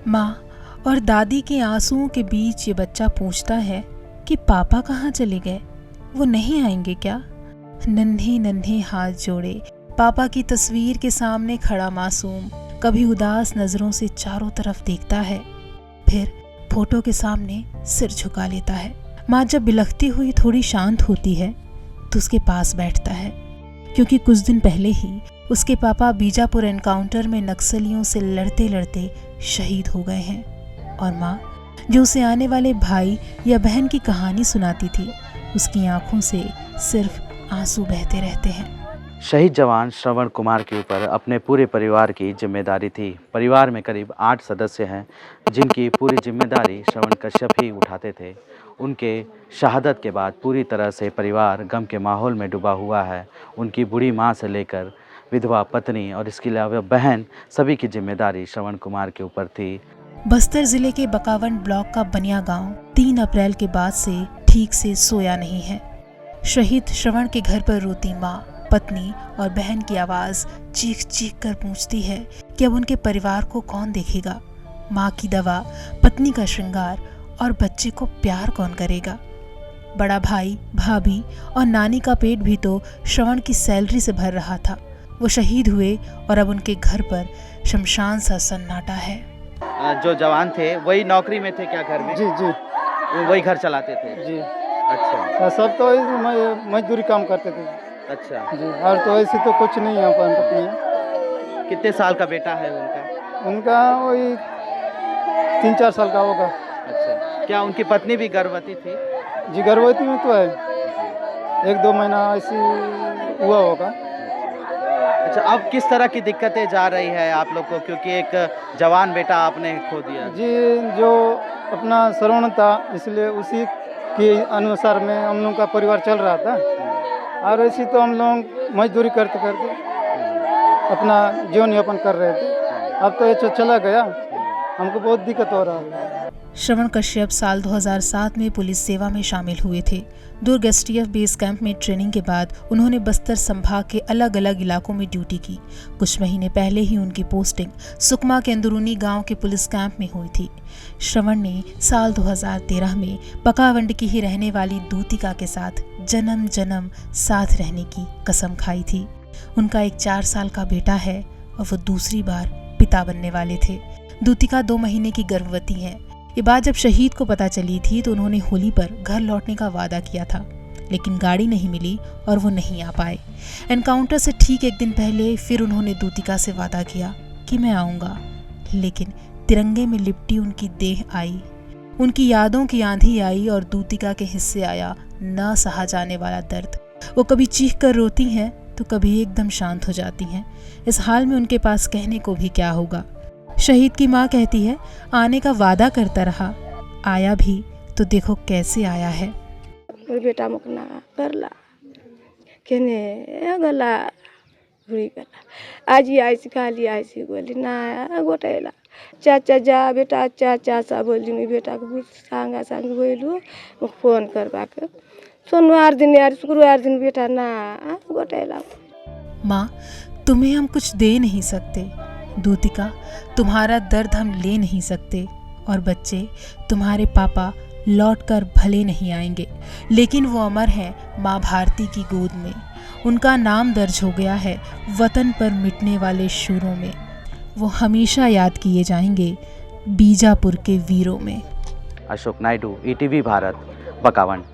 माँ और दादी के आंसुओं के बीच ये बच्चा पूछता है कि पापा कहाँ चले गए, वो नहीं आएंगे क्या। नन्हे नन्हे हाथ जोड़े पापा की तस्वीर के सामने खड़ा मासूम कभी उदास नजरों से चारों तरफ देखता है, फिर फोटो के सामने सिर झुका लेता है। माँ जब बिलखती हुई थोड़ी शांत होती है तो उसके पास बैठता है, क्योंकि कुछ दिन पहले ही उसके पापा बीजापुर एनकाउंटर में नक्सलियों से लड़ते लड़ते शहीद हो गए हैं। और माँ जो उसे आने वाले भाई या बहन की कहानी सुनाती थी, उसकी आंखों से सिर्फ आंसू बहते रहते हैं। शहीद जवान श्रवण कुमार के ऊपर अपने पूरे परिवार की जिम्मेदारी थी। परिवार में करीब 8 सदस्य हैं, जिनकी पूरी जिम्मेदारी श्रवण कश्यप ही उठाते थे। उनके शहादत के बाद पूरी तरह से परिवार गम के माहौल में डूबा हुआ है। उनकी बूढ़ी माँ से लेकर विधवा पत्नी और इसके अलावा बहन, सभी की जिम्मेदारी श्रवण कुमार के ऊपर थी। बस्तर जिले के बकावंड ब्लॉक का बनिया गांव 3 अप्रैल के बाद से ठीक से सोया नहीं है। शहीद श्रवण के घर पर रोती माँ, पत्नी और बहन की आवाज चीख चीख कर पूछती है कि अब उनके परिवार को कौन देखेगा। माँ की दवा, पत्नी का श्रृंगार और बच्चे को प्यार कौन करेगा। बड़ा भाई, भाभी और नानी का पेट भी तो श्रवण की सैलरी से भर रहा था। वो शहीद हुए और अब उनके घर पर शमशान सा सन्नाटा है। जो जवान थे वही नौकरी में थे क्या घर में? जी जी, वही घर चलाते थे जी। अच्छा सब तो मजदूरी काम करते थे अच्छा। जी। और तो ऐसे तो कुछ नहीं है अपन अपने। कितने साल का बेटा है उनका? उनका वही 3-4 साल का होगा। अच्छा, क्या उनकी पत्नी भी गर्भवती थी? जी, गर्भवती में तो है, 1-2 महीना ऐसी हुआ होगा। अच्छा, अब किस तरह की दिक्कतें जा रही है आप लोग को, क्योंकि एक जवान बेटा आपने खो दिया? जी, जो अपना श्रवण था इसलिए उसी के अनुसार में हम लोग का परिवार चल रहा था। और ऐसी तो हम लोग मजदूरी करते करते अपना जीवन यापन कर रहे थे। अब तो ये चला गया, हमको बहुत दिक्कत हो रहा है। श्रवण कश्यप साल 2007 में पुलिस सेवा में शामिल हुए थे। दुर्ग एसटीएफ बेस कैंप में ट्रेनिंग के बाद उन्होंने बस्तर संभाग के अलग अलग इलाकों में ड्यूटी की। कुछ महीने पहले ही उनकी पोस्टिंग सुकमा के अंदरूनी गांव के पुलिस कैंप में हुई थी। श्रवण ने साल 2013 में बकावंड की ही रहने वाली दूतिका के साथ जन्म जन्म साथ रहने की कसम खाई थी। उनका एक 4 साल का बेटा है और वो दूसरी बार पिता बनने वाले थे। दूतिका 2 महीने की गर्भवती है। ये बात जब शहीद को पता चली थी तो उन्होंने होली पर घर लौटने का वादा किया था, लेकिन गाड़ी नहीं मिली और वो नहीं आ पाए। एनकाउंटर से ठीक 1 दिन पहले फिर उन्होंने दूतिका से वादा किया कि मैं आऊँगा, लेकिन तिरंगे में लिपटी उनकी देह आई। उनकी यादों की आंधी आई और दूतिका के हिस्से आया न सहा जाने वाला दर्द। वो कभी चीख कर रोती हैं तो कभी एकदम शांत हो जाती हैं। इस हाल में उनके पास कहने को भी क्या होगा। शहीद की माँ कहती है, आने का वादा करता रहा, आया भी तो देखो कैसे आया है। बेटा मुकना करला केने गला हुई गला आज ही आई खाली आई बोली ना गोटेला चाचा जा बेटा चाचा सा बोली मैं बेटा को सांगा सांग बोलू फोन करवा के सोमवार दिन यार शुक्रवार दिन बेटा ना गोटेला। माँ तुम्हें हम कुछ दे नहीं सकते, दूतिका तुम्हारा दर्द हम ले नहीं सकते, और बच्चे तुम्हारे पापा लौटकर भले नहीं आएंगे, लेकिन वो अमर हैं माँ भारती की गोद में। उनका नाम दर्ज हो गया है वतन पर मिटने वाले शूरों में। वो हमेशा याद किए जाएंगे बीजापुर के वीरों में। अशोक नायडू, ईटीवी भारत, बकावंड।